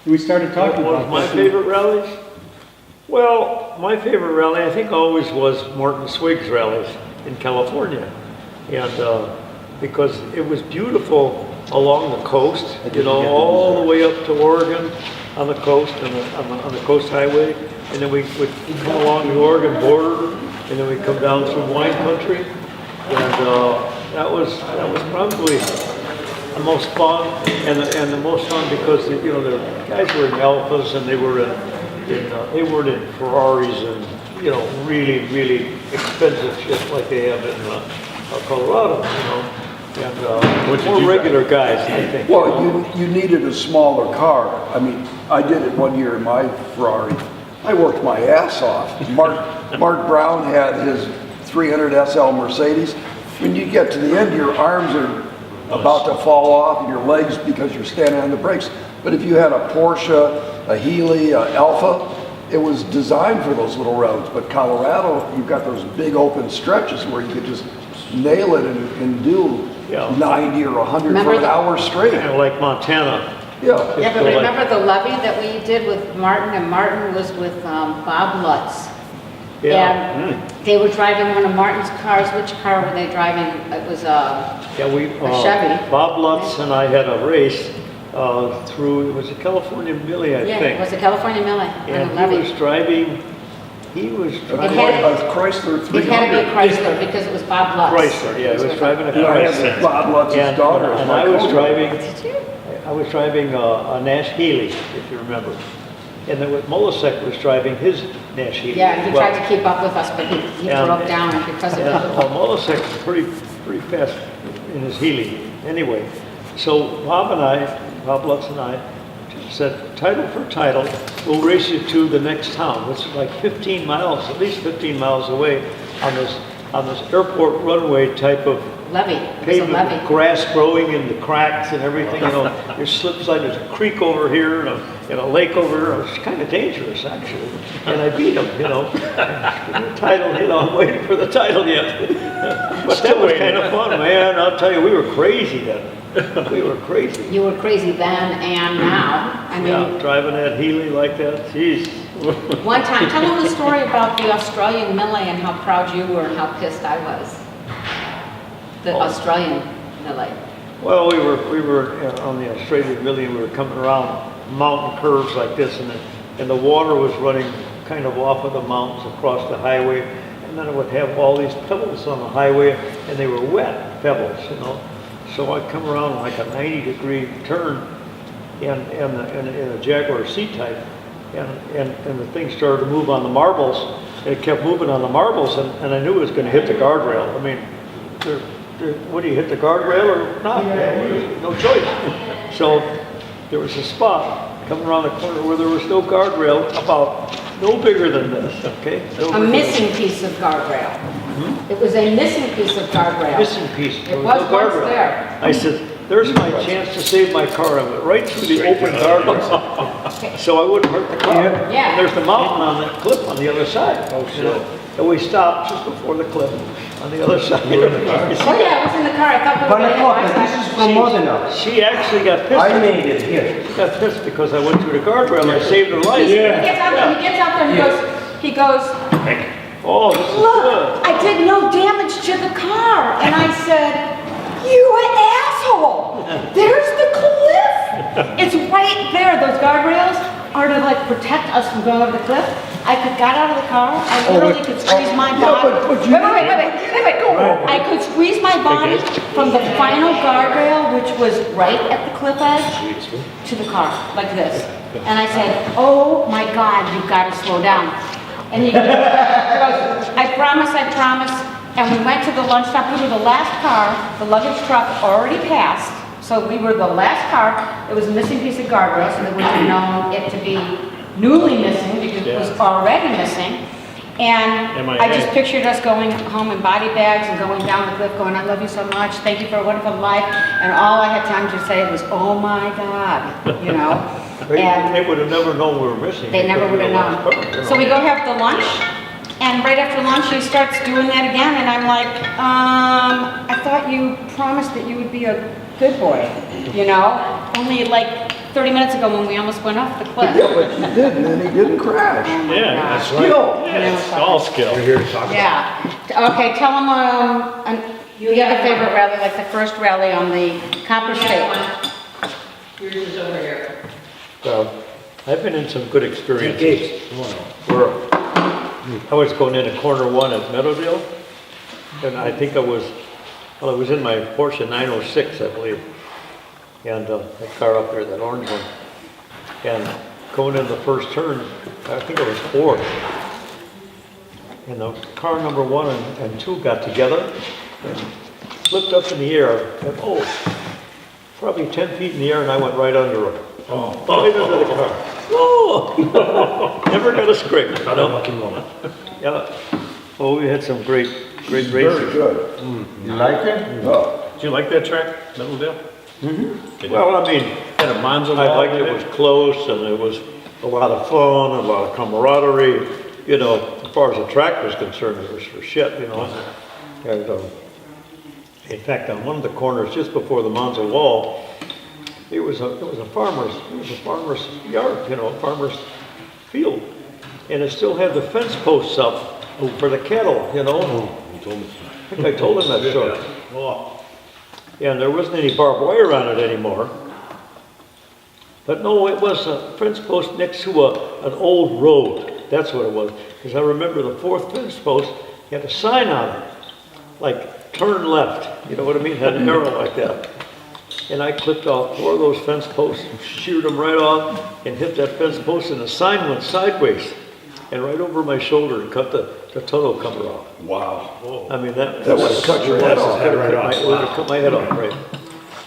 We started talking One about of my this. favorite rallies? Well, my favorite rally, I think always was Martin Swig's rallies in California. And because it was beautiful along the coast, you know, all the way up to Oregon on the coast, on the coast highway. And then we would come along the Oregon border, and then we come down through wine country. And that was probably the most fun, and the most fun because, you know, the guys were in Alphas, and they were they weren't in Ferraris and, you know, really, really expensive shit like they have in Colorado, you know. And more regular guys, I think. Well, you needed a smaller car. I mean, I did it one year in my Ferrari. I worked my ass off. Mark Brown had his 300 SL Mercedes. When you get to the end, your arms are about to fall off and your legs because you're standing on the brakes. But if you had a Porsche, a Healy, a Alfa, it was designed for those little roads. But Colorado, you've got those big open stretches where you could just nail it and do 90 or 100 for an hour straight. Kind of like Montana. Yeah. Yeah, but remember the levy that we did with Martin, and Martin was with Bob Lutz. Yeah. And they were driving one of Martin's cars. Which car were they driving? It was Yeah, Chevy. Bob Lutz and I had a race through, it was a California Millie, I Yeah, think. it was a California Millie on the And levy. he was driving A Chrysler 300. It had to be a Chrysler because it was Bob Lutz. Chrysler, yeah, he was driving a And I had Chrysler. Bob Lutz's And daughter. as and my I was co-driver. driving, Did you? I was driving a Nash Healy, if you remember. And then Molasek was driving his Nash Healy. Yeah, he as well. tried to keep up with us, but he And- broke down because of And, it. well, Molasek was pretty fast in his Healy. Anyway, so Bob Lutz and I said, title for title, we'll race you to the next town, which is like 15 miles, at least 15 miles away on this airport runway type of Levy. It was a pavement, levy. with grass growing in the cracks and everything, you know, your slip slide, there's a creek over here and a lake over here. It's kind of dangerous, actually. And I beat him, you know. The title, you know, I'm waiting for the title yet. But that was kind of fun, man. I'll tell you, we were crazy then. We were crazy. You were crazy then and now. I mean, Yeah, driving that Healy like that, jeez. one time, tell them the story about the Australian Millie and how proud you were and how pissed I was. The Australian Millie. Well, we were on the Australian Millie, and we were coming around mountain curves like this, and the water was running kind of off of the mountains across the highway, and then it would have all these pebbles on the highway, and they were wet pebbles, you know. So I'd come around like a 90-degree turn in a Jaguar C-Type, and the thing started to move on the marbles, and it kept moving on the marbles, and I knew it was going to hit the guardrail. I mean, what do you hit the guardrail or not? No choice. So there was a spot coming around the corner where there was no guardrail, about no bigger than this, okay? No A bigger missing piece of guardrail. It was a missing piece of guardrail. missing piece. It There was no once guardrail. there. I said, there's my chance to save my car. I went right through the open guardrail, so I wouldn't hurt the car. Yeah. And there's the mountain on that cliff on the other side. Oh, shit. And we stopped just before the cliff on the other side. Oh yeah, it was in the car. I thought we were going to Panacota, hit my this is side. from Modena. She actually got pissed. I made it here. She got pissed because I went through the guardrail and I saved her life. He gets out there, and he goes, Oh, this is look, good. I did no damage to the car. And I said, you asshole, there's the cliff. It's right there. Those guardrails are to like protect us from going over the cliff. I got out of the car, I literally could squeeze my body. but you- Wait. I could squeeze my body from the final guardrail, which was right at the cliff edge, to the car, like this. And I said, oh my God, you've got to slow down. And he goes, I promise. And we went to the lunch stop. We were the last car. The luggage truck already passed. So we were the last car. It was a missing piece of guardrail, so they would have known it to be newly missing because it was already missing. And I just pictured us going home in body bags and going down the cliff going, I love you so much. Thank you for a wonderful life. And all I had time to say was, oh my God, you know. And They would have never known we were missing. they never would have known. So we go have the lunch, and right after lunch, he starts doing that again, and I'm like, I thought you promised that you would be a good boy, you know? Only like 30 minutes ago when we almost went off the cliff. Yeah, but he didn't, and he didn't crash. Yeah, that's right. Skill. Yeah, it's all skill. We're here to talk about Yeah. Okay, tell them, the other favorite rally, like the first rally on the Copper State. Yours is over here. I've been in some good experiences. Where I was going into corner one at Meadowdale, and I think I was in my Porsche 906, I believe. And that car up there, that orange one. And going in the first turn, I think it was fourth. And the car number one and two got together and flipped up in the air. And probably 10 feet in the air, and I went right under them. Right under the car. Oh! Never got a scrape. Not a lucky moment. Yeah. Oh, we had some great Very races. good. You like it? Oh, Did you like that track, Middledale? Well, I mean, Had a Monza I wall liked it in was close, and it was a lot of fun, a lot of camaraderie. You know, as far as the track was concerned, it was for shit, you know. And in fact, on one of the corners, just before the Monza wall, it was a farmer's yard, you know, a farmer's field, and it still had the fence posts up for the cattle, you know. You told me. I think I told him that story. Oh, Yeah, and there wasn't any barbed wire on it anymore. But no, it was a fence post next to an old road. That's what it was. Because I remember the fourth fence post had a sign on it, like turn left. You know what I mean? Had an arrow like that. And I clipped off 4 of those fence posts, sheared them right off, and hit that fence post, and the sign went sideways and right over my shoulder and cut the tunnel cover off. wow. I mean, that That would have cut your head off. Head right off. It would have cut my head off, right?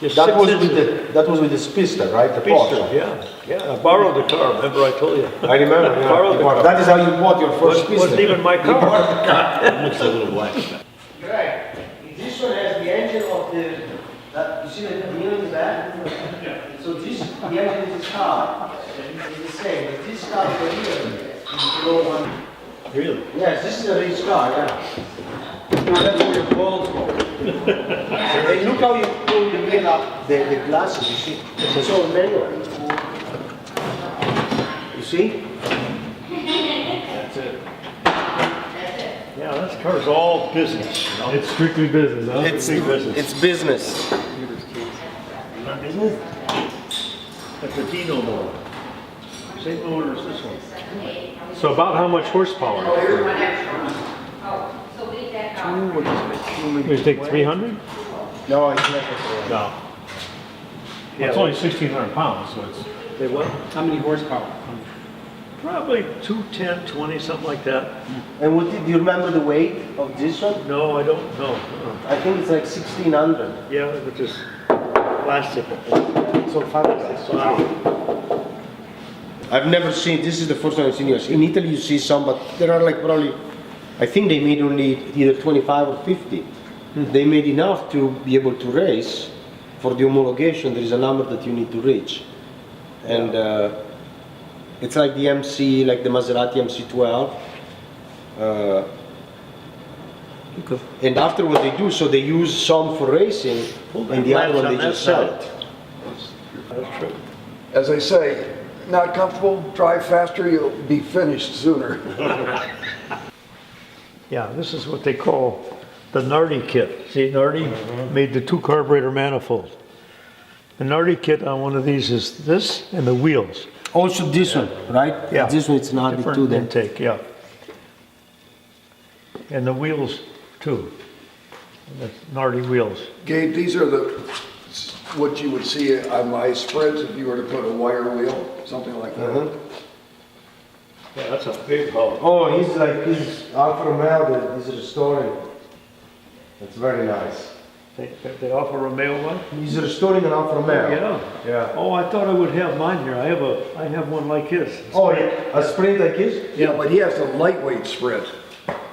Just That 6 was inches. that was with the Spister, right? The Speedster, Porsche. yeah. I borrowed the car, remember I told you? I remember. Yeah. Borrowed the car. That is how you bought your first Wasn't Spister. even my car. looks a little black. Right. This one has the engine of the, you see the needle in the back? So this, the engine of this car is the same, but this car over here is below one. Really? Yes, this is a race car, yeah. That's where your balls go. And look how you build up the glasses, you see? It's all manual. You see? That's it. Yeah, this car's all business, you know? It's strictly business, huh? It's big business. It's business. That's a Dino motor. Same motor as this one. So about how much horsepower? You take 300? No, it's not. No. It's only 1,600 pounds, so it's. They what? How many horsepower? Probably 210, 20, something like that. And what do you remember the weight of this one? No, I don't know. I think it's like 1600. Yeah, it was just plastic. It's all fiberglass. I've never seen, this is the first time I've seen yours. In Italy you see some, but there are like probably, I think they made only either 25 or 50. They made enough to be able to race. For the homologation, there is a number that you need to reach. And it's like the MC, like the Maserati MC12. And after what they do, so they use some for racing, and the other one they just sell it. That's true. As I say, not comfortable, drive faster, you'll be finished sooner. Yeah, this is what they call the Nardi kit. See, Nardi made the 2 carburetor manifolds. The Nardi kit on one of these is this and the wheels. Also this one, right? Yeah. This one, it's not the Different two then. intake, yeah. And the wheels too. That's Nardi wheels. Gabe, these are what you would see on my spreads if you were to put a wire wheel, something like that. Yeah, that's a big haul. Oh, he's Alfa Romeo. He's restoring. It's very nice. They offer Romeo one? He's restoring an Alfa Romeo. Yeah. Yeah. Oh, I thought I would have mine here. I have one like his. Oh, yeah. A Sprint like his? Yeah, but he has a lightweight spread.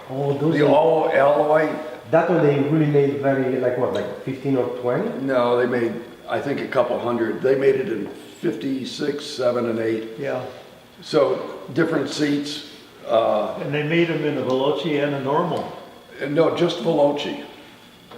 Oh, those The are, all alloy, that one they really made very, like what, like 15 or 20? no, they made, I think, a couple hundred. They made it in 56, 7, and 8. Yeah. So different seats. And they made them in a Veloci and a normal. No, just Veloci.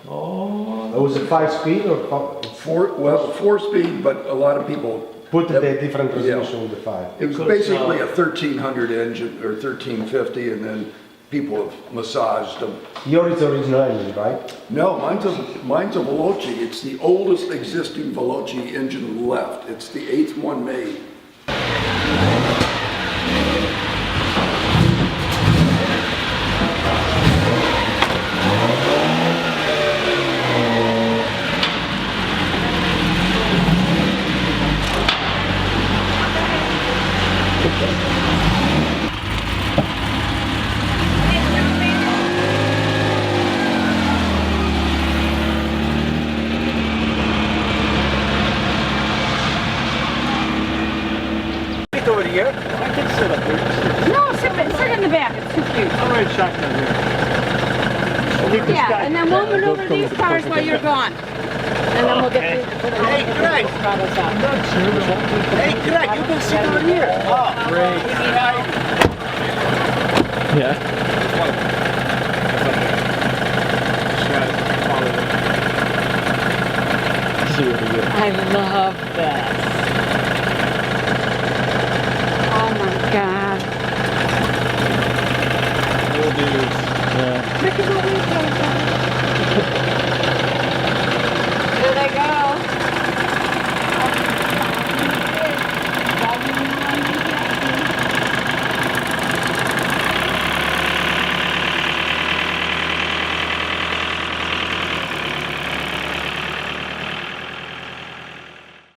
Oh. Was it 5-speed or 4-speed, but a lot of people put the different resolution with the 5. It was Because, basically a 1300 engine, or 1350, and then people have massaged them. Yours is original engine, right? No, mine's a Veloce. It's the oldest existing Veloce engine left. It's the 8th one made. Sit over here. I can sit up here. No, sit in the back, it's too cute. I'll ride shotgun here. And you can Yeah, start- and then we'll maneuver these cars while you're gone. And then we'll get the. Hey, Greg. Hey, Greg, you can sit over here. Oh, great. Yeah. I love this. Oh my God. Yeah. Look at what we've done.